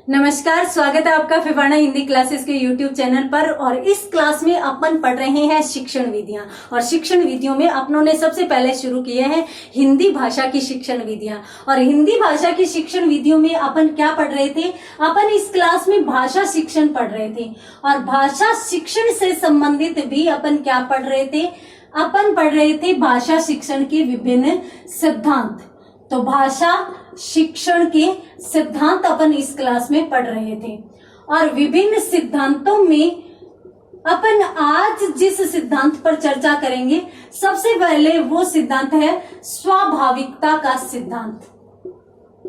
नमस्कार, स्वागत है आपका फिफाना हिंदी क्लासेस के YouTube चैनल पर। और इस क्लास में अपन पढ़ रहे हैं शिक्षण विधियां। और शिक्षण विधियों में अपनों ने सबसे पहले शुरू किए हैं हिंदी भाषा की शिक्षण विधियां। और हिंदी भाषा की शिक्षण विधियों में अपन क्या पढ़ रहे थे? अपन इस क्लास में भाषा शिक्षण पढ़ रहे थे। और भाषा शिक्षण से संबंधित भी अपन क्या पढ़ रहे थे? अपन पढ़ रहे थे भाषा शिक्षण के विभिन्न सिद्धांत। तो भाषा शिक्षण के सिद्धांत अपन इस क्लास में पढ़ रहे थे। और विभिन्न सिद्धांतों में अपन आज जिस सिद्धांत पर चर्चा करेंगे, सबसे पहले वो सिद्धांत है स्वाभाविकता का सिद्धांत।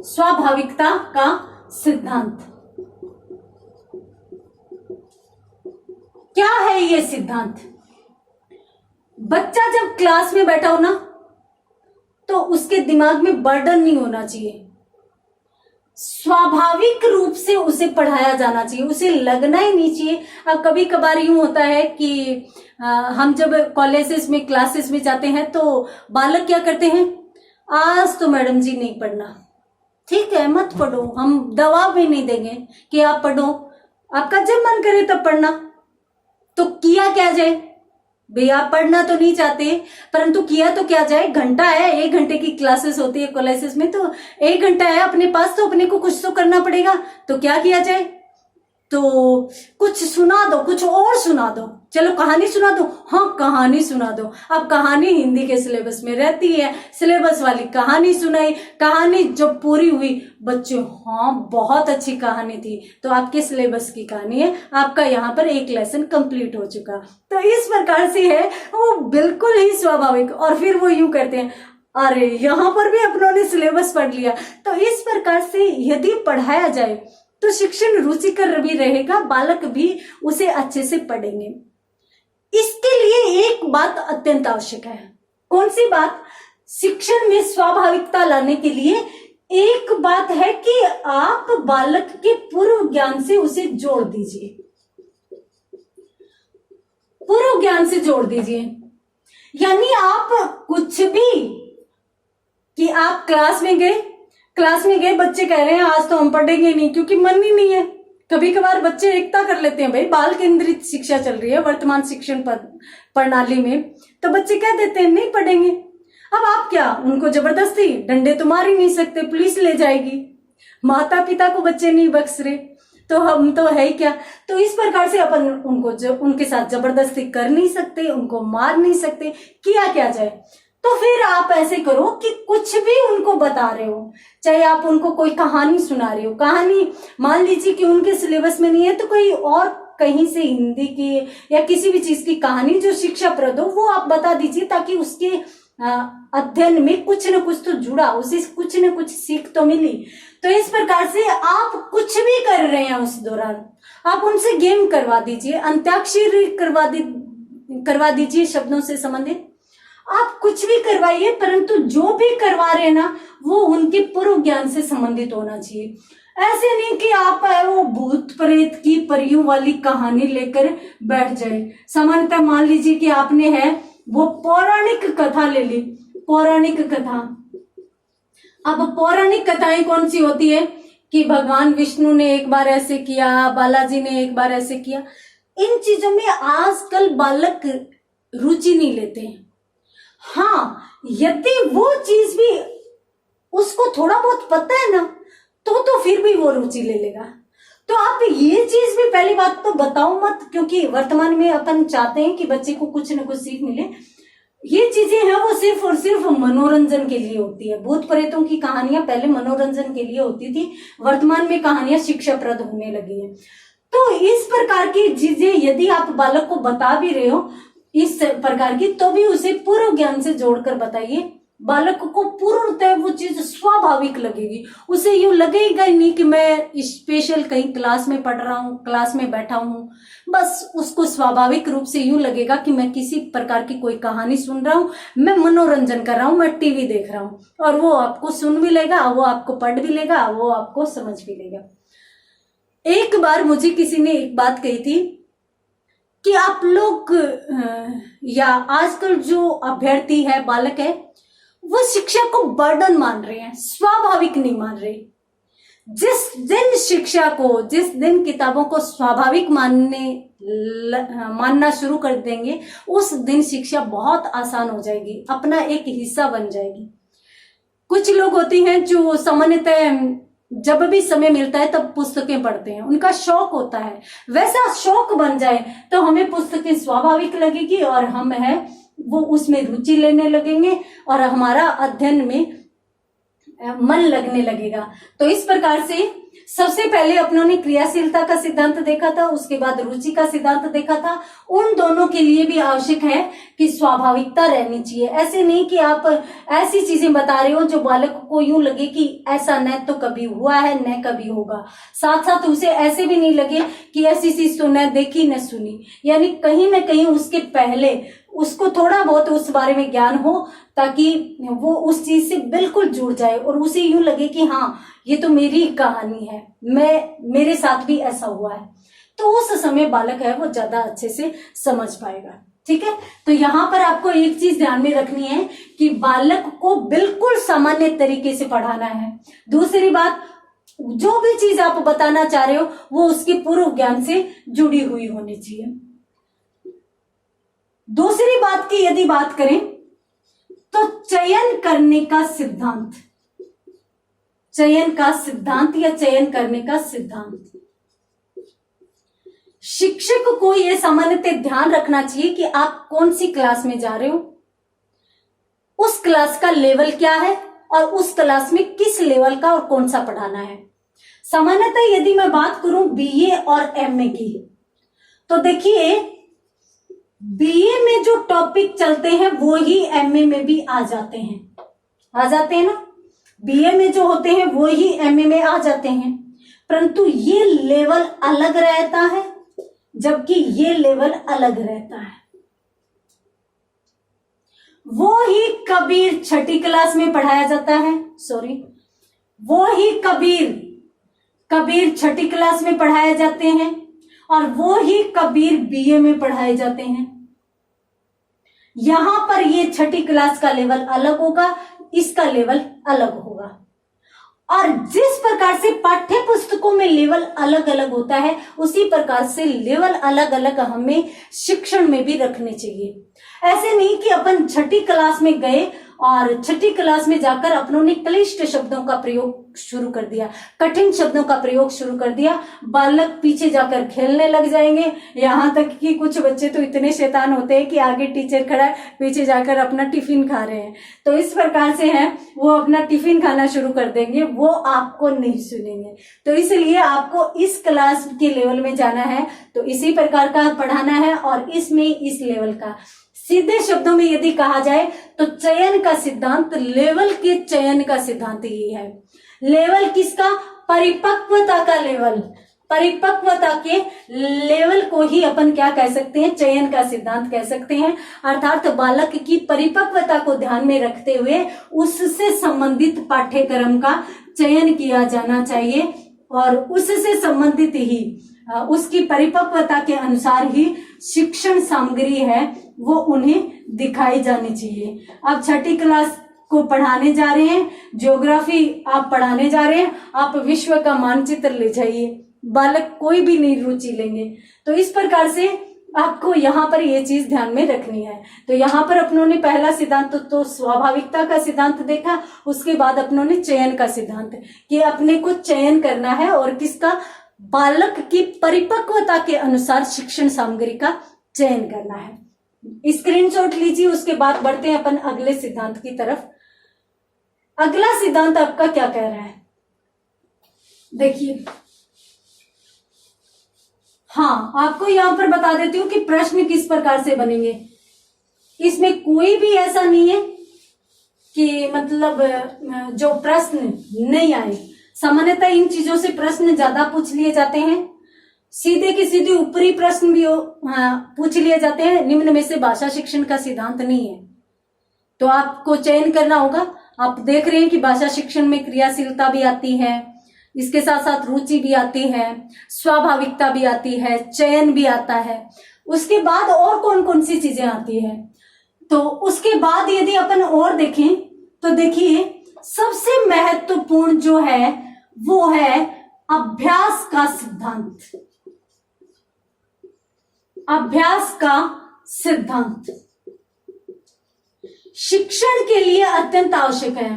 स्वाभाविकता का सिद्धांत क्या है? ये सिद्धांत, बच्चा जब क्लास में बैठा हो ना, तो उसके दिमाग में बर्डन नहीं होना चाहिए। स्वाभाविक रूप से उसे पढ़ाया जाना चाहिए, उसे लगना ही नहीं चाहिए। अब कभी कभार यूं होता है कि हम जब कॉलेजेस में क्लासेस में जाते हैं तो बालक क्या करते हैं, आज तो मैडम जी नहीं पढ़ना, ठीक है मत पढ़ो, हम दबाव भी नहीं देंगे कि आप पढ़ो, आपका जब मन करे तब पढ़ना। तो किया क्या जाए भैया? आप पढ़ना तो नहीं चाहते, परंतु किया तो क्या जाए? घंटा है, 1 घंटे की क्लासेस होती है कॉलेजेस में, तो 1 घंटा है अपने पास, तो अपने को कुछ तो करना पड़ेगा। तो क्या किया जाए? तो कुछ सुना दो, कुछ और सुना दो, चलो कहानी सुना दो। हाँ, कहानी सुना दो। अब कहानी हिंदी के सिलेबस में रहती है, सिलेबस वाली कहानी सुनाई। कहानी जब पूरी हुई, बच्चों हाँ बहुत अच्छी कहानी थी, तो आपके सिलेबस की कहानी है, आपका यहाँ पर एक लेसन कंप्लीट हो चुका। तो इस प्रकार से है वो, बिल्कुल ही स्वाभाविक। और फिर वो यूं करते हैं, अरे यहाँ पर भी अपनों ने सिलेबस पढ़ लिया। तो इस प्रकार से यदि पढ़ाया जाए तो शिक्षण रुचिकर भी रहेगा, बालक भी उसे अच्छे से पढ़ेंगे। इसके लिए एक बात अत्यंत आवश्यक है। कौन सी बात? शिक्षण में स्वाभाविकता लाने के लिए एक बात है कि आप बालक के पूर्व ज्ञान से उसे जोड़ दीजिए। पूर्व ज्ञान से जोड़ दीजिए, यानी आप कुछ भी, कि आप क्लास में गए, बच्चे कह रहे हैं आज तो हम पढ़ेंगे नहीं क्योंकि मन ही नहीं है। कभी कभार बच्चे एकता कर लेते हैं, भाई बाल केंद्रित शिक्षा चल रही है वर्तमान शिक्षण प्रणाली में, तो बच्चे कह देते हैं नहीं पढ़ेंगे। अब आप क्या उनको जबरदस्ती, डंडे तो मार ही नहीं सकते, पुलिस ले जाएगी। माता पिता को बच्चे नहीं बख्श रहे, तो हम तो है ही क्या। तो इस प्रकार से अपन उनको उनके साथ जबरदस्ती कर नहीं सकते, उनको मार नहीं सकते। किया क्या जाए? तो फिर आप ऐसे करो कि कुछ भी उनको बता रहे हो, चाहे आप उनको कोई कहानी सुना रहे हो, कहानी मान लीजिए कि उनके सिलेबस में नहीं है, तो कोई और कहीं से हिंदी की या किसी भी चीज की कहानी जो शिक्षाप्रद हो वो आप बता दीजिए, ताकि उसके अध्ययन में कुछ न कुछ तो जुड़ा, उसे कुछ न कुछ सीख तो मिली। तो इस प्रकार से आप कुछ भी कर रहे हैं उस दौरान, आप उनसे गेम करवा दीजिए, अंत्याक्षरी करवा दीजिए शब्दों से संबंधित, आप कुछ भी करवाइए, परंतु जो भी करवा रहे हैं ना वो उनके पूर्व ज्ञान से संबंधित होना चाहिए। ऐसे नहीं कि आप वो भूत प्रेत की परियों वाली कहानी लेकर बैठ जाए। सामान्यतः मान लीजिए कि आपने है वो पौराणिक कथा ले ली, पौराणिक कथा। अब पौराणिक कथाएं कौन सी होती है कि भगवान विष्णु ने एक बार ऐसे किया, बालाजी ने एक बार ऐसे किया। इन चीजों में आजकल बालक रुचि नहीं लेते हैं। हाँ, यदि वो चीज भी उसको थोड़ा बहुत पता है ना, तो फिर भी वो रुचि ले लेगा। तो आप ये चीज भी पहली बात तो बताओ मत, क्योंकि वर्तमान में अपन चाहते हैं कि बच्चे को कुछ न कुछ सीख मिले। ये चीजें हैं वो सिर्फ और सिर्फ मनोरंजन के लिए होती है। भूत प्रेतों की कहानियां पहले मनोरंजन के लिए होती थी, वर्तमान में कहानियां शिक्षाप्रद होने लगी है। तो इस प्रकार की चीजें यदि आप बालक को बता भी रहे हो इस प्रकार की, तो भी उसे पूर्व ज्ञान से जोड़कर बताइए। बालक को पूर्णतः वो चीज स्वाभाविक लगेगी, उसे यूं लगेगा ही नहीं कि मैं स्पेशल कहीं क्लास में पढ़ रहा हूँ, क्लास में बैठा हूँ। बस उसको स्वाभाविक रूप से यूं लगेगा कि मैं किसी प्रकार की कोई कहानी सुन रहा हूँ, मैं मनोरंजन कर रहा हूँ, मैं टीवी देख रहा हूँ। और वो आपको सुन भी लेगा, वो आपको पढ़ भी लेगा, वो आपको समझ भी लेगा। एक बार मुझे किसी ने एक बात कही थी कि आप लोग या आजकल जो अभ्यर्थी है, बालक है, वो शिक्षा को बर्डन मान रहे हैं, स्वाभाविक नहीं मान रहे। जिस दिन शिक्षा को, जिस दिन किताबों को स्वाभाविक मानना शुरू कर देंगे, उस दिन शिक्षा बहुत आसान हो जाएगी, अपना एक हिस्सा बन जाएगी। कुछ लोग होते हैं जो सामान्यतः जब भी समय मिलता है तब पुस्तकें पढ़ते हैं, उनका शौक होता है। वैसा शौक बन जाए तो हमें पुस्तकें स्वाभाविक लगेगी और हम है वो उसमें रुचि लेने लगेंगे और हमारा अध्ययन में मन लगने लगेगा। तो इस प्रकार से सबसे पहले अपनों ने क्रियाशीलता का सिद्धांत देखा था, उसके बाद रुचि का सिद्धांत देखा था। उन दोनों के लिए भी आवश्यक है कि स्वाभाविकता रहनी चाहिए। ऐसे नहीं कि आप ऐसी चीजें बता रहे हो जो बालक को यूं लगे कि ऐसा न तो कभी हुआ है न कभी होगा, साथ साथ उसे ऐसे भी नहीं लगे कि ऐसी चीज तो न देखी न सुनी, यानी कहीं ना कहीं उसके पहले उसको थोड़ा बहुत उस बारे में ज्ञान हो ताकि वो उस चीज से बिल्कुल जुड़ जाए और उसे यूं लगे कि हाँ ये तो मेरी कहानी है, मेरे साथ भी ऐसा हुआ है। तो उस समय बालक है वो ज्यादा अच्छे से समझ पाएगा। ठीक है, तो यहाँ पर आपको एक चीज ध्यान में रखनी है कि बालक को बिल्कुल सामान्य तरीके से पढ़ाना है। दूसरी बात, जो भी चीज आप बताना चाह रहे हो वो उसके पूर्व ज्ञान से जुड़ी हुई होनी चाहिए। दूसरी बात की यदि बात करें तो चयन करने का सिद्धांत, चयन का सिद्धांत या चयन करने का सिद्धांत, शिक्षक को यह सामान्यतः ध्यान रखना चाहिए कि आप कौन सी क्लास में जा रहे हो, उस क्लास का लेवल क्या है और उस क्लास में किस लेवल का और कौन सा पढ़ाना है। सामान्यतः यदि मैं बात करूं बीए और एमए की, तो देखिए बीए में जो टॉपिक चलते हैं वो ही एमए में भी आ जाते हैं ना। बीए में जो होते हैं वो ही एमए में आ जाते हैं, परंतु ये लेवल अलग रहता है जबकि ये लेवल अलग रहता है। वो ही कबीर छठी क्लास में पढ़ाया जाता है, वो ही कबीर छठी क्लास में पढ़ाए जाते हैं और वो ही कबीर बीए में पढ़ाए जाते हैं। यहां पर ये छठी क्लास का लेवल अलग होगा, इसका लेवल अलग होगा। और जिस प्रकार से पाठ्य पुस्तकों में लेवल अलग अलग होता है, उसी प्रकार से लेवल अलग अलग हमें शिक्षण में भी रखने चाहिए। ऐसे नहीं कि अपन छठी क्लास में गए और छठी क्लास में जाकर अपनों ने क्लिष्ट शब्दों का प्रयोग शुरू कर दिया, कठिन शब्दों का प्रयोग शुरू कर दिया, बालक पीछे जाकर खेलने लग जाएंगे। यहाँ तक कि कुछ बच्चे तो इतने शैतान होते हैं कि आगे टीचर खड़ा है, पीछे जाकर अपना टिफिन खा रहे हैं। तो इस प्रकार से है वो अपना टिफिन खाना शुरू कर देंगे, वो आपको नहीं सुनेंगे। तो इसलिए आपको इस क्लास के लेवल में जाना है तो इसी प्रकार का पढ़ाना है और इसमें इस लेवल का। सीधे शब्दों में यदि कहा जाए तो चयन का सिद्धांत, लेवल के चयन का सिद्धांत ये है। लेवल किसका? परिपक्वता का लेवल। परिपक्वता के लेवल को ही अपन क्या कह सकते हैं? चयन का सिद्धांत कह सकते हैं। अर्थात बालक की परिपक्वता को ध्यान में रखते हुए उससे संबंधित पाठ्यक्रम का चयन किया जाना चाहिए और उससे संबंधित ही उसकी परिपक्वता के अनुसार ही शिक्षण सामग्री है वो उन्हें दिखाई जानी चाहिए। अब छठी क्लास को पढ़ाने जा रहे हैं, ज्योग्राफी आप पढ़ाने जा रहे हैं, आप विश्व का मानचित्र ले जाइए, बालक कोई भी नहीं रुचि लेंगे। तो इस प्रकार से आपको यहाँ पर ये चीज ध्यान में रखनी है। तो यहाँ पर अपनों ने पहला सिद्धांत तो स्वाभाविकता का सिद्धांत देखा, उसके बाद अपनों ने चयन का सिद्धांत कि अपने को चयन करना है और किसका? बालक की परिपक्वता के अनुसार शिक्षण सामग्री का चयन करना है। स्क्रीनशॉट लीजिए, उसके बाद बढ़ते हैं अपन अगले सिद्धांत की तरफ। अगला सिद्धांत आपका क्या कह रहा है? देखिए, हाँ, आपको यहां पर बता देती हूं कि प्रश्न किस प्रकार से बनेंगे। इसमें कोई भी ऐसा नहीं है कि मतलब जो प्रश्न नहीं आए। सामान्यतः इन चीजों से प्रश्न ज्यादा पूछ लिए जाते हैं, सीधे के सीधे ऊपरी प्रश्न भी पूछ लिए जाते हैं। निम्न में से भाषा शिक्षण का सिद्धांत नहीं है, तो आपको चयन करना होगा। आप देख रहे हैं कि भाषा शिक्षण में क्रियाशीलता भी आती है, इसके साथ साथ रुचि भी आती है, स्वाभाविकता भी आती है, चयन भी आता है। उसके बाद और कौन कौन सी चीजें आती है? तो उसके बाद यदि अपन और देखें तो देखिए, सबसे महत्वपूर्ण जो है वो है अभ्यास का सिद्धांत। अभ्यास का सिद्धांत शिक्षण के लिए अत्यंत आवश्यक है।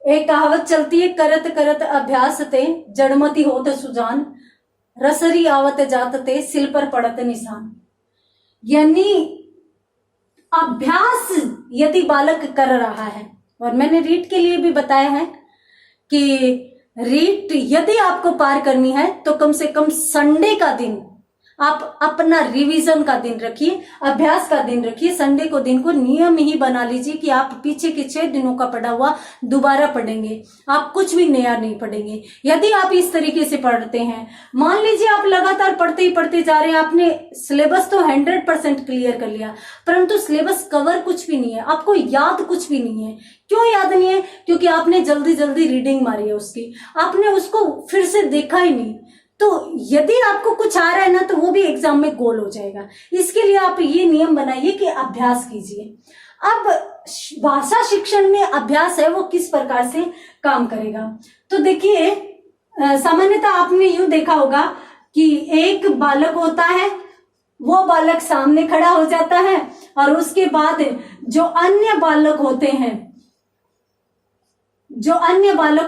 एक कहावत चलती है, करत करत अभ्यास ते जड़मती होत सुजान, रसरी आवत जात ते सिल पर पड़त निशान। यानी अभ्यास यदि बालक कर रहा है, और मैंने रीट के लिए भी बताया है कि रीट यदि आपको पार करनी है तो कम से कम संडे का दिन आप अपना रिवीजन का दिन रखिए, अभ्यास का दिन रखिए। संडे को दिन को नियम ही बना लीजिए कि आप पीछे के 6 दिनों का पढ़ा हुआ दोबारा पढ़ेंगे, आप कुछ भी नया नहीं पढ़ेंगे। यदि आप इस तरीके से पढ़ते हैं, मान लीजिए आप लगातार पढ़ते ही पढ़ते जा रहे हैं, आपने सिलेबस तो 100% क्लियर कर लिया, परंतु सिलेबस कवर कुछ भी नहीं है, आपको याद कुछ भी नहीं है। क्यों याद नहीं है? क्योंकि आपने जल्दी जल्दी रीडिंग मारी है उसकी, आपने उसको फिर से देखा ही नहीं। तो यदि आपको कुछ आ रहा है ना, तो वो भी एग्जाम में गोल हो जाएगा। इसके लिए आप ये नियम बनाइए कि अभ्यास कीजिए। अब भाषा शिक्षण में अभ्यास है वो किस प्रकार से काम करेगा, तो देखिए सामान्यतः आपने यूं देखा होगा कि एक बालक होता है, वो बालक सामने खड़ा हो जाता है और उसके बाद जो अन्य बालक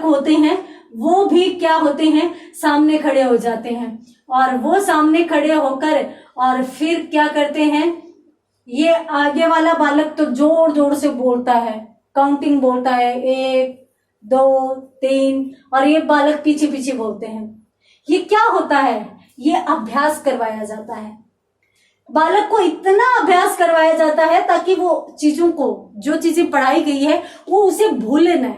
होते हैं वो भी क्या होते हैं, सामने खड़े हो जाते हैं। और वो सामने खड़े होकर और फिर क्या करते हैं, ये आगे वाला बालक तो जोर जोर से बोलता है, काउंटिंग बोलता है, 1 2 3, और ये बालक पीछे पीछे बोलते हैं। ये क्या होता है, ये अभ्यास करवाया जाता है। बालक को इतना अभ्यास करवाया जाता है ताकि वो चीजों को, जो चीजें पढ़ाई गई है वो उसे भूले न।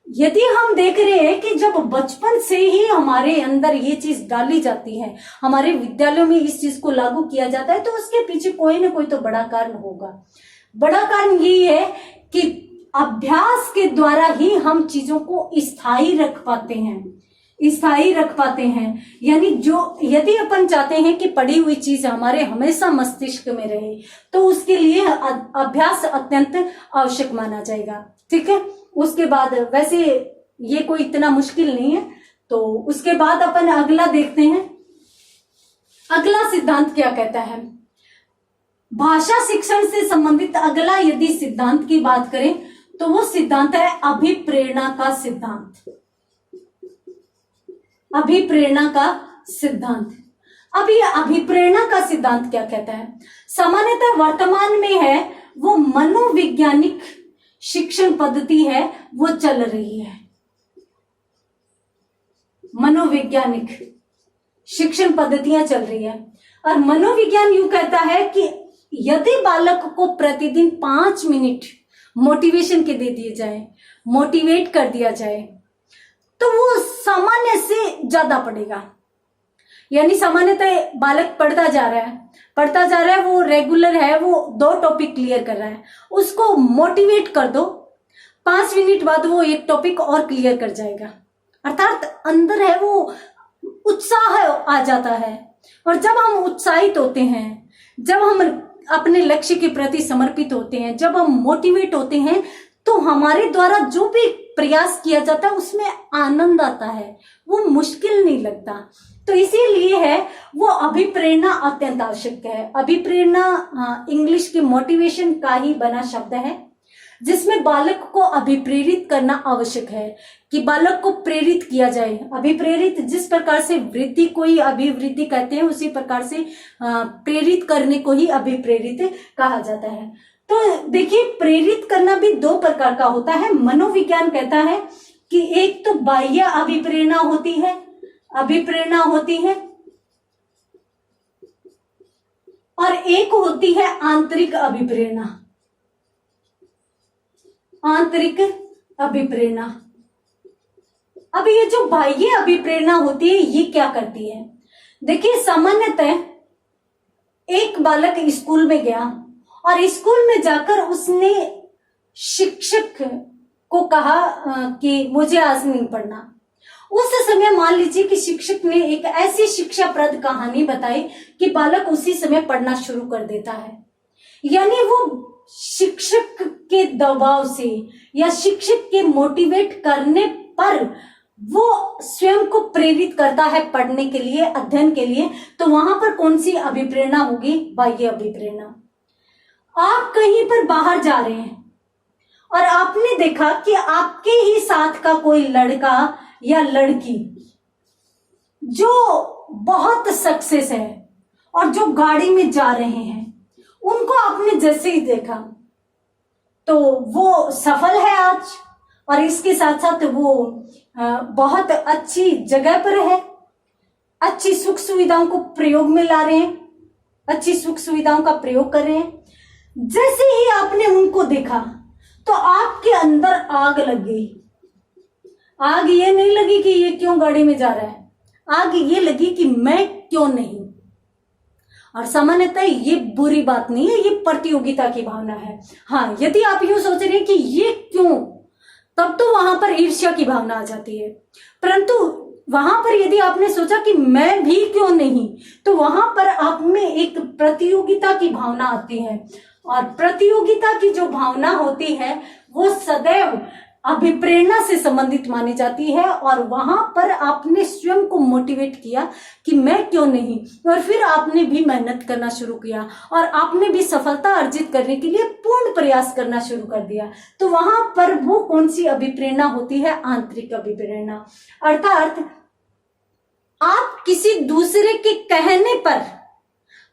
यदि हम देख रहे हैं कि जब बचपन से ही हमारे अंदर ये चीज डाली जाती है, हमारे विद्यालयों में इस चीज को लागू किया जाता है, तो उसके पीछे कोई ना कोई तो बड़ा कारण होगा। बड़ा कारण यही है कि अभ्यास के द्वारा ही हम चीजों को स्थायी रख पाते हैं। यानी जो यदि अपन चाहते हैं कि पढ़ी हुई चीज हमारे हमेशा मस्तिष्क में रहे, तो उसके लिए अभ्यास अत्यंत आवश्यक माना जाएगा। ठीक है, उसके बाद वैसे ये कोई इतना मुश्किल नहीं है। तो उसके बाद अपन अगला देखते हैं, अगला सिद्धांत क्या कहता है। भाषा शिक्षण से संबंधित अगला यदि सिद्धांत की बात करें तो वो सिद्धांत है अभिप्रेरणा का सिद्धांत। अभिप्रेरणा का सिद्धांत। अब ये अभिप्रेरणा का सिद्धांत क्या कहता है, सामान्यतः वर्तमान में है वो मनोवैज्ञानिक शिक्षण पद्धति है, वो चल रही है। मनोवैज्ञानिक शिक्षण पद्धतियां चल रही है, और मनोविज्ञान यूं कहता है कि यदि बालक को प्रतिदिन 5 मिनट मोटिवेशन के दे दिए जाए, मोटिवेट कर दिया जाए, तो वो सामान्य से ज्यादा पढ़ेगा। यानी सामान्यतः बालक पढ़ता जा रहा है, वो रेगुलर है, वो 2 टॉपिक क्लियर कर रहा है, उसको मोटिवेट कर दो, 5 मिनट बाद वो 1 टॉपिक और क्लियर कर जाएगा। अर्थात अंदर है वो उत्साह आ जाता है। और जब हम उत्साहित होते हैं, जब हम अपने लक्ष्य के प्रति समर्पित होते हैं, जब हम मोटिवेट होते हैं, तो हमारे द्वारा जो भी प्रयास किया जाता है उसमें आनंद आता है, वो मुश्किल नहीं लगता। तो इसीलिए है वो अभिप्रेरणा अत्यंत आवश्यक है। अभिप्रेरणा इंग्लिश के मोटिवेशन का ही बना शब्द है, जिसमें बालक को अभिप्रेरित करना आवश्यक है, कि बालक को प्रेरित किया जाए। अभिप्रेरित, जिस प्रकार से वृद्धि को ही अभिवृद्धि कहते हैं, उसी प्रकार से प्रेरित करने को ही अभिप्रेरित कहा जाता है। तो देखिए, प्रेरित करना भी 2 प्रकार का होता है। मनोविज्ञान कहता है कि एक तो बाह्य अभिप्रेरणा होती है और एक होती है आंतरिक अभिप्रेरणा। अब ये जो बाह्य अभिप्रेरणा होती है, ये क्या करती है? देखिए, सामान्यतः एक बालक स्कूल में गया और स्कूल में जाकर उसने शिक्षक को कहा कि मुझे आज नहीं पढ़ना। उस समय मान लीजिए कि शिक्षक ने एक ऐसी शिक्षाप्रद कहानी बताई कि बालक उसी समय पढ़ना शुरू कर देता है। यानी वो शिक्षक के दबाव से या शिक्षक के मोटिवेट करने पर वो स्वयं को प्रेरित करता है पढ़ने के लिए, अध्ययन के लिए, तो वहां पर कौन सी अभिप्रेरणा होगी? बाह्य अभिप्रेरणा। आप कहीं पर बाहर जा रहे हैं और आपने देखा कि आपके ही साथ का कोई लड़का या लड़की जो बहुत सक्सेस है और जो गाड़ी में जा रहे हैं, उनको आपने जैसे ही देखा तो वो सफल है आज, और इसके साथ साथ वो बहुत अच्छी जगह पर है, अच्छी सुख सुविधाओं को प्रयोग में ला रहे हैं, अच्छी सुख सुविधाओं का प्रयोग कर रहे हैं। जैसे ही आपने उनको देखा तो आपके अंदर आग लग गई। आग ये नहीं लगी कि ये क्यों गाड़ी में जा रहा है, आग ये लगी कि मैं क्यों नहीं। और सामान्यतः ये बुरी बात नहीं है, ये प्रतियोगिता की भावना है। हाँ, यदि आप यूं सोच रहे हैं कि ये क्यों, तब तो वहां पर ईर्ष्या की भावना आ जाती है। परंतु वहां पर यदि आपने सोचा कि मैं भी क्यों नहीं, तो वहां पर आप में एक प्रतियोगिता की भावना आती है। और प्रतियोगिता की जो भावना होती है वो सदैव अभिप्रेरणा से संबंधित मानी जाती है। और वहां पर आपने स्वयं को मोटिवेट किया कि मैं क्यों नहीं, और फिर आपने भी मेहनत करना शुरू किया और आपने भी सफलता अर्जित करने के लिए पूर्ण प्रयास करना शुरू कर दिया। तो वहां पर वो कौन सी अभिप्रेरणा होती है? आंतरिक अभिप्रेरणा। अर्थात आप किसी दूसरे के कहने पर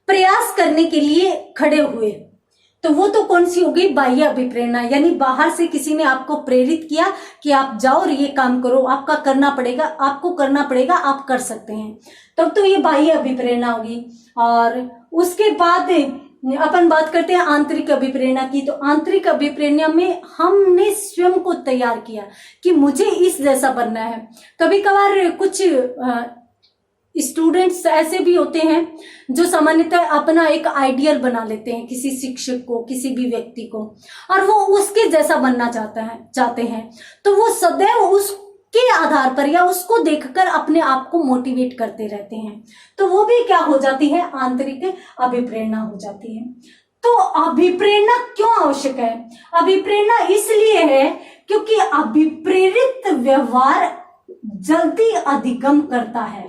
प्रयास करने के लिए खड़े हुए, तो वो तो कौन सी होगी? बाह्य अभिप्रेरणा। यानी बाहर से किसी ने आपको प्रेरित किया कि आप जाओ और ये काम करो, आपका करना पड़ेगा, आपको करना पड़ेगा, आप कर सकते हैं, तब तो ये बाह्य अभिप्रेरणा होगी। और उसके बाद अपन बात करते हैं आंतरिक अभिप्रेरणा की। तो आंतरिक अभिप्रेरणा में हमने स्वयं को तैयार किया कि मुझे इस जैसा बनना है। कभी कभार कुछ स्टूडेंट्स ऐसे भी होते हैं जो सामान्यतः अपना एक आइडियल बना लेते हैं किसी शिक्षक को, किसी भी व्यक्ति को, और वो उसके जैसा बनना चाहते हैं। तो वो सदैव उसके आधार पर या उसको देखकर अपने आप को मोटिवेट करते रहते हैं। तो वो भी क्या हो जाती है? आंतरिक अभिप्रेरणा हो जाती है। तो अभिप्रेरणा क्यों आवश्यक है? अभिप्रेरणा इसलिए है क्योंकि अभिप्रेरित व्यवहार जल्दी अधिगम करता है,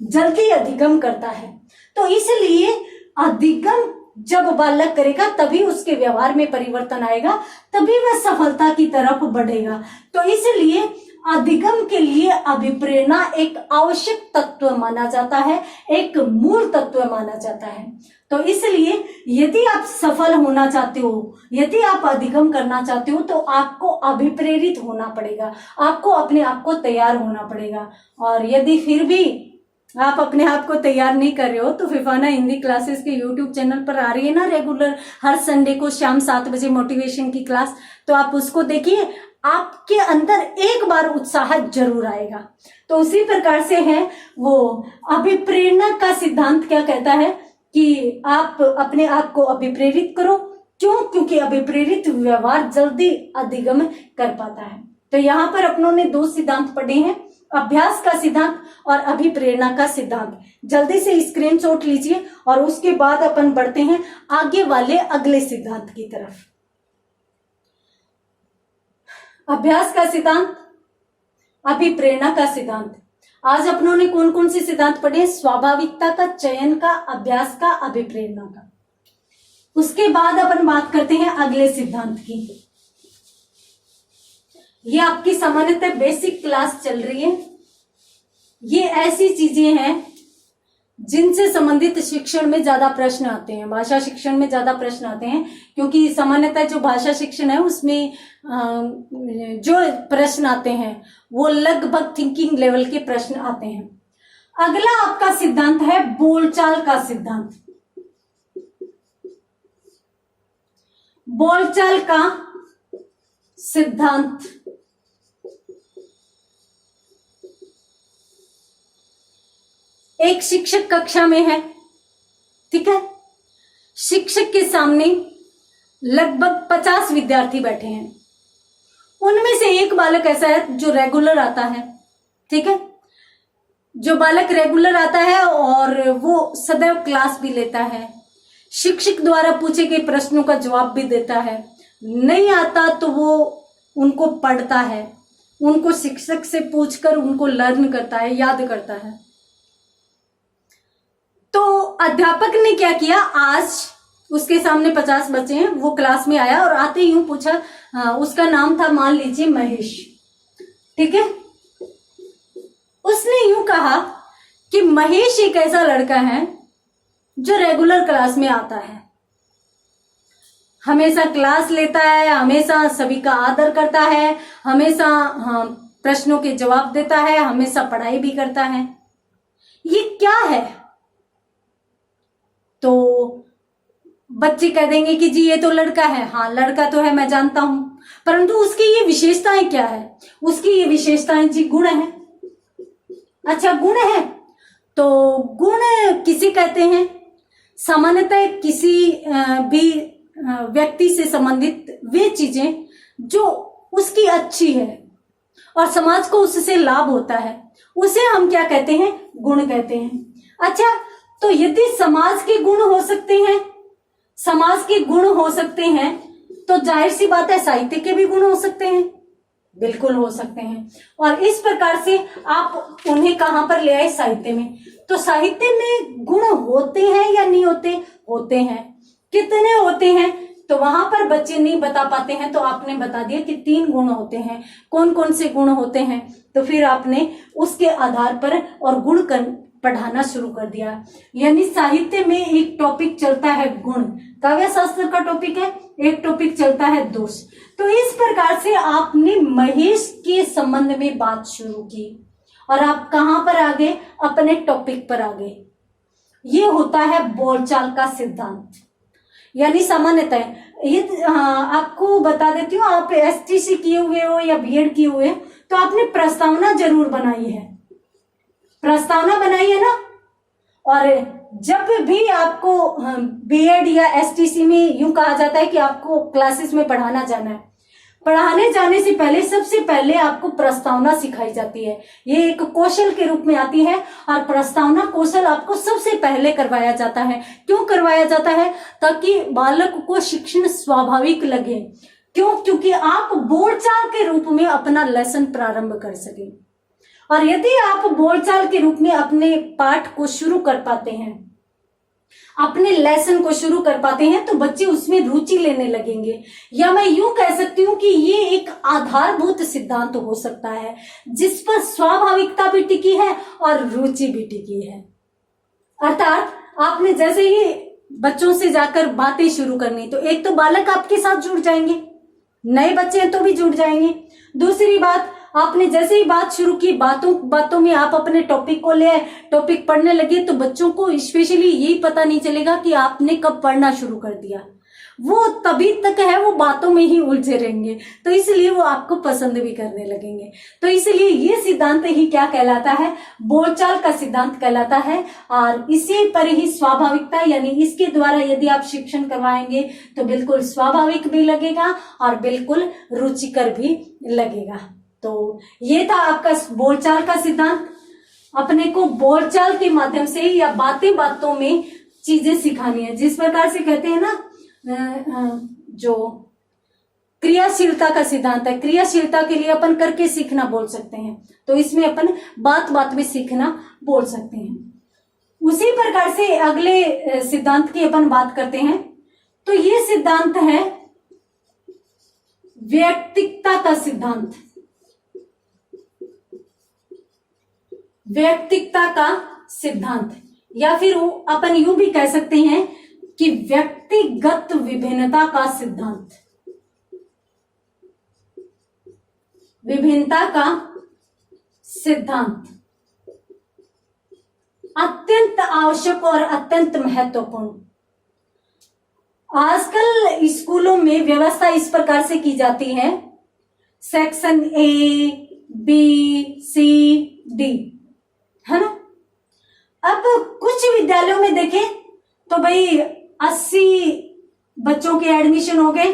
जल्दी अधिगम करता है। तो इसलिए अधिगम जब बालक करेगा तभी उसके व्यवहार में परिवर्तन आएगा, तभी वह सफलता की तरफ बढ़ेगा। तो इसलिए अधिगम के लिए अभिप्रेरणा एक आवश्यक तत्व माना जाता है, एक मूल तत्व माना जाता है। तो इसलिए यदि आप सफल होना चाहते हो, यदि आप अधिगम करना चाहते हो, तो आपको अभिप्रेरित होना पड़ेगा, आपको अपने आप को तैयार होना पड़ेगा। और यदि फिर भी आप अपने आप को तैयार नहीं कर रहे हो, तो फिफाना हिंदी क्लासेस के यूट्यूब चैनल पर आ रही है ना रेगुलर, हर संडे को शाम 7 बजे मोटिवेशन की क्लास, तो आप उसको देखिए, आपके अंदर एक बार उत्साह जरूर आएगा। तो उसी प्रकार से है वो अभिप्रेरणा का सिद्धांत क्या कहता है कि आप अपने आप को अभिप्रेरित करो। क्यों? क्योंकि अभिप्रेरित व्यवहार जल्दी अधिगम कर पाता है। तो यहाँ पर अपनों ने 2 सिद्धांत पढ़े हैं, अभ्यास का सिद्धांत और अभिप्रेरणा का सिद्धांत। जल्दी से स्क्रीनशॉट लीजिए और उसके बाद अपन बढ़ते हैं आगे वाले अगले सिद्धांत की तरफ। अभ्यास का सिद्धांत, अभिप्रेरणा का सिद्धांत। आज अपनों ने कौन कौन से सिद्धांत पढ़े? स्वाभाविकता का, चयन का, अभ्यास का, अभिप्रेरणा का। उसके बाद अपन बात करते हैं अगले सिद्धांत की। ये आपकी सामान्यतः बेसिक क्लास चल रही है। ये ऐसी चीजें हैं जिनसे संबंधित शिक्षण में ज्यादा प्रश्न आते हैं, भाषा शिक्षण में ज्यादा प्रश्न आते हैं, क्योंकि सामान्यतः जो भाषा शिक्षण है उसमें जो प्रश्न आते हैं वो लगभग थिंकिंग लेवल के प्रश्न आते हैं। अगला आपका सिद्धांत है बोलचाल का सिद्धांत। बोलचाल का सिद्धांत एक शिक्षक कक्षा में है, ठीक है, शिक्षक के सामने लगभग 50 विद्यार्थी बैठे हैं। उनमें से एक बालक ऐसा है जो रेगुलर आता है, ठीक है, जो बालक रेगुलर आता है और वो सदैव क्लास भी लेता है, शिक्षक द्वारा पूछे गए प्रश्नों का जवाब भी देता है, नहीं आता तो वो उनको पढ़ता है, उनको शिक्षक से पूछकर उनको लर्न करता है, याद करता है। तो अध्यापक ने क्या किया, आज उसके सामने 50 बच्चे हैं, वो क्लास में आया और आते ही यूं पूछा, उसका नाम था मान लीजिए महेश, ठीक है। उसने यूं कहा कि महेश एक ऐसा लड़का है जो रेगुलर क्लास में आता है, हमेशा क्लास लेता है, हमेशा सभी का आदर करता है, हमेशा प्रश्नों के जवाब देता है, हमेशा पढ़ाई भी करता है, ये क्या है। तो बच्चे कह देंगे कि जी ये तो लड़का है। हाँ लड़का तो है, मैं जानता हूं, परंतु उसकी ये विशेषताएं क्या है। उसकी ये विशेषताएं जी गुण है। अच्छा गुण है, तो गुण किसे कहते हैं, सामान्यतः किसी भी व्यक्ति से संबंधित वे चीजें जो उसकी अच्छी है और समाज को उससे लाभ होता है, उसे हम क्या कहते हैं, गुण कहते हैं। अच्छा, तो यदि समाज के गुण हो सकते हैं, समाज के गुण हो सकते हैं, तो जाहिर सी बात है साहित्य के भी गुण हो सकते हैं, बिल्कुल हो सकते हैं। और इस प्रकार से आप उन्हें कहां पर ले आए, साहित्य में। तो साहित्य में गुण होते हैं या नहीं होते, होते हैं। कितने होते हैं, तो वहां पर बच्चे नहीं बता पाते हैं, तो आपने बता दिया कि 3 गुण होते हैं। कौन कौन से गुण होते हैं, तो फिर आपने उसके आधार पर और गुण पढ़ाना शुरू कर दिया। यानी साहित्य में एक टॉपिक चलता है गुण, काव्य शास्त्र का टॉपिक है, एक टॉपिक चलता है दोष। तो इस प्रकार से आपने महेश के संबंध में बात शुरू की और आप कहां पर आ गए, अपने टॉपिक पर आ गए। ये होता है बोलचाल का सिद्धांत। यानी सामान्यतः ये आपको बता देती हूँ, आप एसटीसी किए हुए हो या बीएड किए हुए तो आपने प्रस्तावना जरूर बनाई है, प्रस्तावना बनाई है ना। और जब भी आपको बीएड या एसटीसी में यूं कहा जाता है कि आपको क्लासेस में पढ़ाना जाना है, पढ़ाने जाने से पहले सबसे पहले आपको प्रस्तावना सिखाई जाती है। ये एक कौशल के रूप में आती है और प्रस्तावना कौशल आपको सबसे पहले करवाया जाता है। क्यों करवाया जाता है, ताकि बालक को शिक्षण स्वाभाविक लगे। क्यों, क्योंकि आप बोलचाल के रूप में अपना लेसन प्रारंभ कर सके। और यदि आप बोलचाल के रूप में अपने पाठ को शुरू कर पाते हैं, अपने लेसन को शुरू कर पाते हैं, तो बच्चे उसमें रुचि लेने लगेंगे। या मैं यूं कह सकती हूं कि ये एक आधारभूत सिद्धांत हो सकता है जिस पर स्वाभाविकता भी टिकी है और रुचि भी टिकी है। अर्थात आपने जैसे ही बच्चों से जाकर बातें शुरू करनी, तो एक तो बालक आपके साथ जुड़ जाएंगे, नए बच्चे हैं तो भी जुड़ जाएंगे। दूसरी बात, आपने जैसे ही बात शुरू की, बातों में आप अपने टॉपिक को ले आए, टॉपिक पढ़ने लगे, तो बच्चों को स्पेशली यही पता नहीं चलेगा कि आपने कब पढ़ना शुरू कर दिया। वो तभी तक है वो बातों में ही उलझे रहेंगे, तो इसलिए वो आपको पसंद भी करने लगेंगे। तो इसलिए ये सिद्धांत ही क्या कहलाता है, बोलचाल का सिद्धांत कहलाता है। और इसी पर ही स्वाभाविकता, यानी इसके द्वारा यदि आप शिक्षण करवाएंगे तो बिल्कुल स्वाभाविक भी लगेगा और बिल्कुल रुचिकर भी लगेगा। तो ये था आपका बोलचाल का सिद्धांत। अपने को बोलचाल के माध्यम से या बातें बातों में चीजें सिखानी है। जिस प्रकार से कहते हैं ना, जो क्रियाशीलता का सिद्धांत है, क्रियाशीलता के लिए अपन करके सीखना बोल सकते हैं, तो इसमें अपन बात बात में सीखना बोल सकते हैं। उसी प्रकार से अगले सिद्धांत की अपन बात करते हैं। तो ये सिद्धांत है व्यक्तिकता का सिद्धांत। व्यक्तिकता का सिद्धांत, या फिर अपन यूं भी कह सकते हैं कि व्यक्तिगत विभिन्नता का सिद्धांत। विभिन्नता का सिद्धांत अत्यंत आवश्यक और अत्यंत महत्वपूर्ण। आजकल स्कूलों में व्यवस्था इस प्रकार से की जाती है, section A, B, C, D, है ना। अब कुछ विद्यालयों में देखें तो भाई 80 बच्चों के एडमिशन हो गए,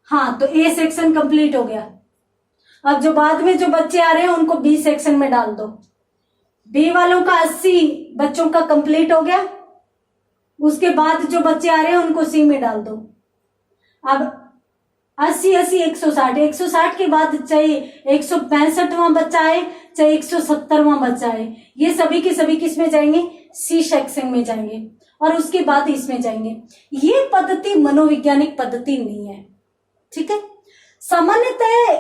हाँ, तो ए सेक्शन कंप्लीट हो गया। अब जो बाद में जो बच्चे आ रहे हैं उनको बी सेक्शन में डाल दो। बी वालों का 80 बच्चों का कंप्लीट हो गया, उसके बाद जो बच्चे आ रहे हैं उनको सी में डाल दो। अब 80 80 160, 160 के बाद चाहे 165वां बच्चा आए, चाहे 170वां बच्चा आए, ये सभी के सभी किस में जाएंगे? सी सेक्शन में जाएंगे और उसके बाद इसमें जाएंगे। ये पद्धति मनोवैज्ञानिक पद्धति नहीं है, ठीक है। सामान्यतः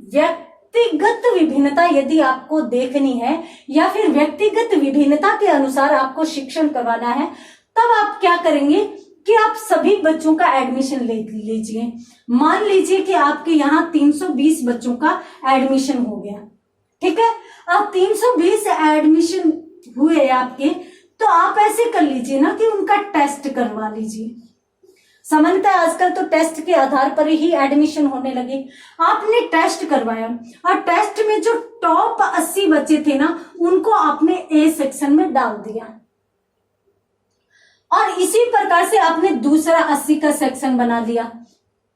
व्यक्तिगत विभिन्नता यदि आपको देखनी है या फिर व्यक्तिगत विभिन्नता के अनुसार आपको शिक्षण करवाना है, तब आप क्या करेंगे कि आप सभी बच्चों का एडमिशन ले लीजिए। मान लीजिए कि आपके यहाँ 320 बच्चों का एडमिशन हो गया, ठीक है। अब 320 एडमिशन हुए आपके, तो आप ऐसे कर लीजिए ना कि उनका टेस्ट करवा लीजिए। सामान्यतः आजकल तो टेस्ट के आधार पर ही एडमिशन होने लगे। आपने टेस्ट करवाया और टेस्ट में जो टॉप 80 बच्चे थे ना, उनको आपने ए सेक्शन में डाल दिया और इसी प्रकार से आपने दूसरा 80 का सेक्शन बना लिया।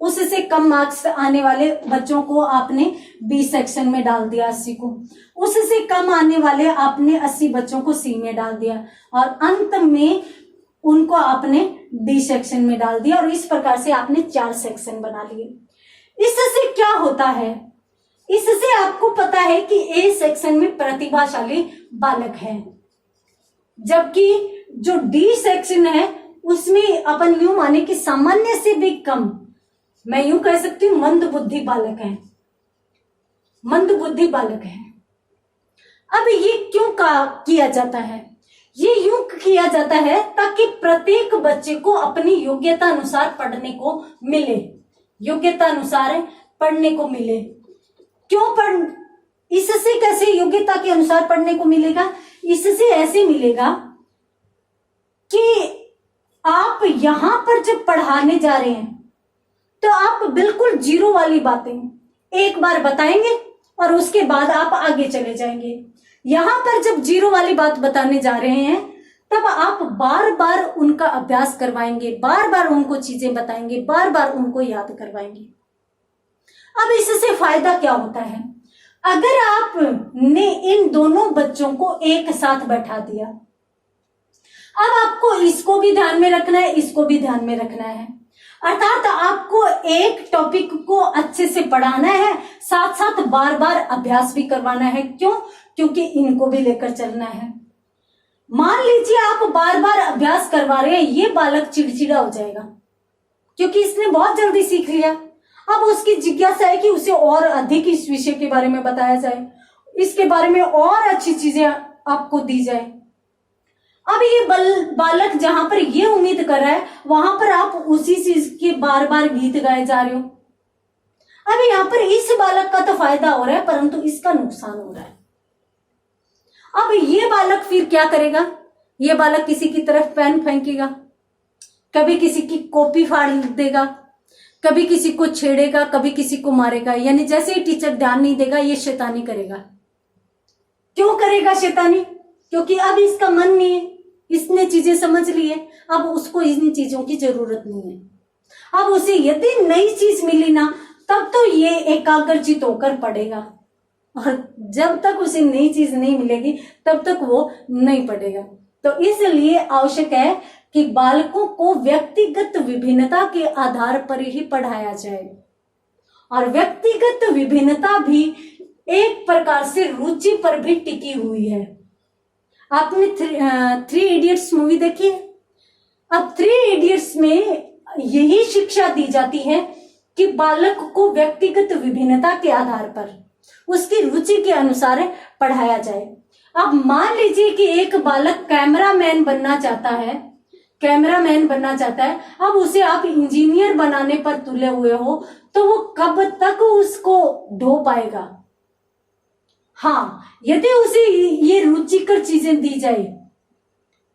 उससे कम मार्क्स आने वाले बच्चों को आपने बी सेक्शन में डाल दिया 80 को, उससे कम आने वाले आपने 80 बच्चों को सी में डाल दिया और अंत में उनको आपने डी सेक्शन में डाल दिया और इस प्रकार से आपने 4 सेक्शन बना लिए। इससे क्या होता है? इससे आपको पता है कि ए सेक्शन में प्रतिभाशाली बालक है, जबकि जो डी सेक्शन है उसमें अपन यूं माने कि सामान्य से भी कम, मैं यूं कह सकती हूं मंद बुद्धि बालक है, मंद बुद्धि बालक है। अब ये क्यों किया जाता है? ये यूं किया जाता है ताकि प्रत्येक बच्चे को अपनी योग्यता अनुसार पढ़ने को मिले, योग्यता अनुसार पढ़ने को मिले। क्यों इससे कैसे योग्यता के अनुसार पढ़ने को मिलेगा? इससे ऐसे मिलेगा कि आप यहां पर जब पढ़ाने जा रहे हैं तो आप बिल्कुल जीरो वाली बातें एक बार बताएंगे और उसके बाद आप आगे चले जाएंगे। यहां पर जब जीरो वाली बात बताने जा रहे हैं तब आप बार बार उनका अभ्यास करवाएंगे, बार बार उनको चीजें बताएंगे, बार बार उनको याद करवाएंगे। अब इससे फायदा क्या होता है? अगर आपने इन दोनों बच्चों को एक साथ बैठा दिया, अब आपको इसको भी ध्यान में रखना है, इसको भी ध्यान में रखना है, अर्थात आपको एक टॉपिक को अच्छे से पढ़ाना है, साथ साथ बार बार अभ्यास भी करवाना है। क्यों? क्योंकि इनको भी लेकर चलना है। मान लीजिए आप बार बार अभ्यास करवा रहे हैं, ये बालक चिड़चिड़ा हो जाएगा क्योंकि इसने बहुत जल्दी सीख लिया। अब उसकी जिज्ञासा है कि उसे और अधिक इस विषय के बारे में बताया जाए, इसके बारे में और अच्छी चीजें आपको दी जाए। अब ये बालक जहां पर ये उम्मीद कर रहा है, वहां पर आप उसी चीज के बार बार गीत गाए जा रहे हो। अब यहाँ पर इस बालक का तो फायदा हो रहा है परंतु इसका नुकसान हो रहा है। अब ये बालक फिर क्या करेगा? ये बालक किसी की तरफ पेन फेंकेगा, कभी किसी की कॉपी फाड़ देगा, कभी किसी को छेड़ेगा, कभी किसी को मारेगा। यानी जैसे ही टीचर ध्यान नहीं देगा ये शैतानी करेगा। क्यों करेगा शैतानी? क्योंकि अब इसका मन नहीं है, इसने चीजें समझ ली है, अब उसको इन चीजों की जरूरत नहीं है। अब उसे यदि नई चीज मिली ना, तब तो ये एकाग्रचित होकर पढ़ेगा और जब तक उसे नई चीज नहीं मिलेगी तब तक वो नहीं पढ़ेगा। तो इसलिए आवश्यक है कि बालकों को व्यक्तिगत विभिन्नता के आधार पर ही पढ़ाया जाए और व्यक्तिगत विभिन्नता भी एक प्रकार से रुचि पर भी टिकी हुई है। आपने थ्री इडियट्स मूवी देखी है? अब 3 इडियट्स में यही शिक्षा दी जाती है कि बालक को व्यक्तिगत विभिन्नता के आधार पर उसकी रुचि के अनुसार पढ़ाया जाए। अब मान लीजिए कि एक बालक कैमरामैन बनना चाहता है, कैमरामैन बनना चाहता है, अब उसे आप इंजीनियर बनाने पर तुले हुए हो, तो वो कब तक उसको ढो पाएगा? हाँ, यदि उसे ये रुचिकर चीजें दी जाए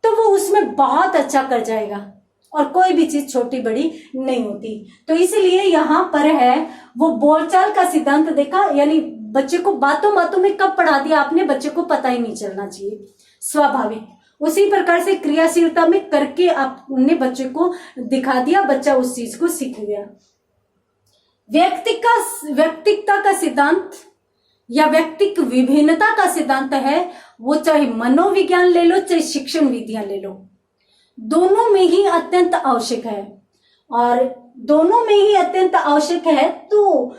तो वो उसमें बहुत अच्छा कर जाएगा और कोई भी चीज छोटी बड़ी नहीं होती। तो इसलिए यहाँ पर है वो बोलचाल का सिद्धांत देखा, यानी बच्चे को बातों बातों में कब पढ़ा दिया आपने, बच्चे को पता ही नहीं चलना चाहिए, स्वाभाविक। उसी प्रकार से क्रियाशीलता में करके आपने बच्चे को दिखा दिया, बच्चा उस चीज को सीख गया। व्यक्तिकता का सिद्धांत या व्यक्तिक विभिन्नता का सिद्धांत है, वो चाहे मनोविज्ञान ले लो चाहे शिक्षण विधियां ले लो, दोनों में ही अत्यंत आवश्यक है। और दोनों में ही अत्यंत आवश्यक है, तो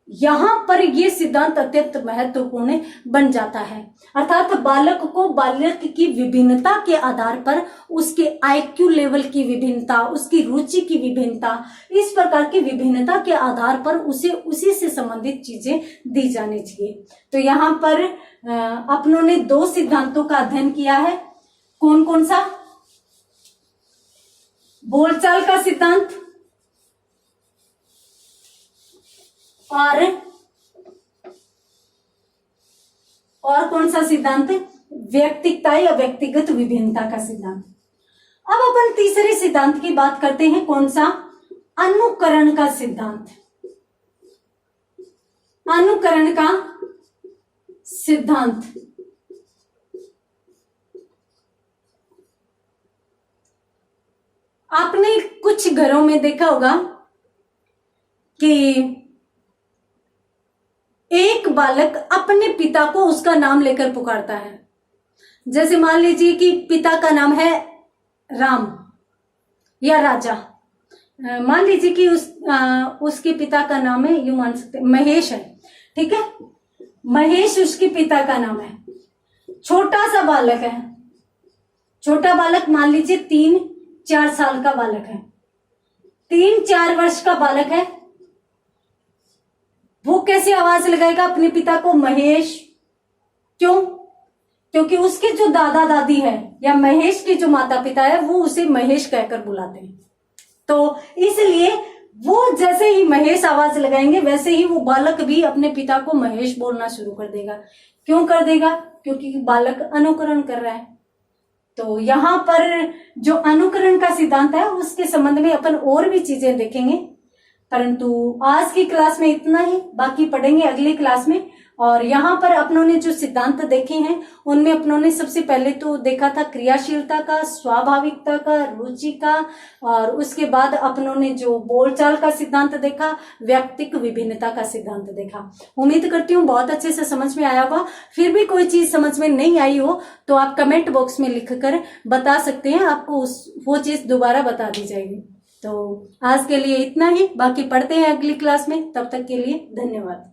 यहां पर ये सिद्धांत अत्यंत महत्वपूर्ण बन जाता है। अर्थात बालक को बालक की विभिन्नता के आधार पर उसके आईक्यू लेवल की विभिन्नता, उसकी रुचि की विभिन्नता, इस प्रकार की विभिन्नता के आधार पर उसे उसी से संबंधित चीजें दी जानी चाहिए। तो यहाँ पर अपनों ने 2 सिद्धांतों का अध्ययन किया है। कौन कौन सा? बोलचाल का सिद्धांत और कौन सा सिद्धांत? व्यक्तिगता या व्यक्तिगत विभिन्नता का सिद्धांत। अब अपन तीसरे सिद्धांत की बात करते हैं। कौन सा? अनुकरण का सिद्धांत। अनुकरण का सिद्धांत आपने कुछ घरों में देखा होगा कि एक बालक अपने पिता को उसका नाम लेकर पुकारता है। जैसे मान लीजिए कि पिता का नाम है राम या राजा। मान लीजिए कि उसके पिता का नाम है, यूं मान सकते महेश है, ठीक है। महेश उसके पिता का नाम है। छोटा सा बालक है, छोटा बालक मान लीजिए 3-4 साल का बालक है, 3-4 वर्ष का बालक है। वो कैसे आवाज लगाएगा अपने पिता को? महेश। क्यों? क्योंकि उसके जो दादा दादी है या महेश के जो माता पिता है वो उसे महेश कहकर बुलाते हैं। तो इसलिए वो जैसे ही महेश आवाज लगाएंगे वैसे ही वो बालक भी अपने पिता को महेश बोलना शुरू कर देगा। क्यों कर देगा? क्योंकि बालक अनुकरण कर रहा है। तो यहाँ पर जो अनुकरण का सिद्धांत है उसके संबंध में अपन और भी चीजें देखेंगे, परंतु आज की क्लास में इतना ही। बाकी पढ़ेंगे अगली क्लास में। और यहाँ पर अपनों ने जो सिद्धांत देखे हैं उनमें अपनों ने सबसे पहले तो देखा था क्रियाशीलता का, स्वाभाविकता का, रुचि का, और उसके बाद अपनों ने जो बोलचाल का सिद्धांत देखा, व्यक्तिक विभिन्नता का सिद्धांत देखा। उम्मीद करती हूँ बहुत अच्छे से समझ में आया होगा। फिर भी कोई चीज समझ में नहीं आई हो तो आप कमेंट बॉक्स में लिखकर बता सकते हैं, आपको वो चीज दोबारा बता दी जाएगी। तो आज के लिए इतना ही, बाकी पढ़ते हैं अगली क्लास में। तब तक के लिए धन्यवाद।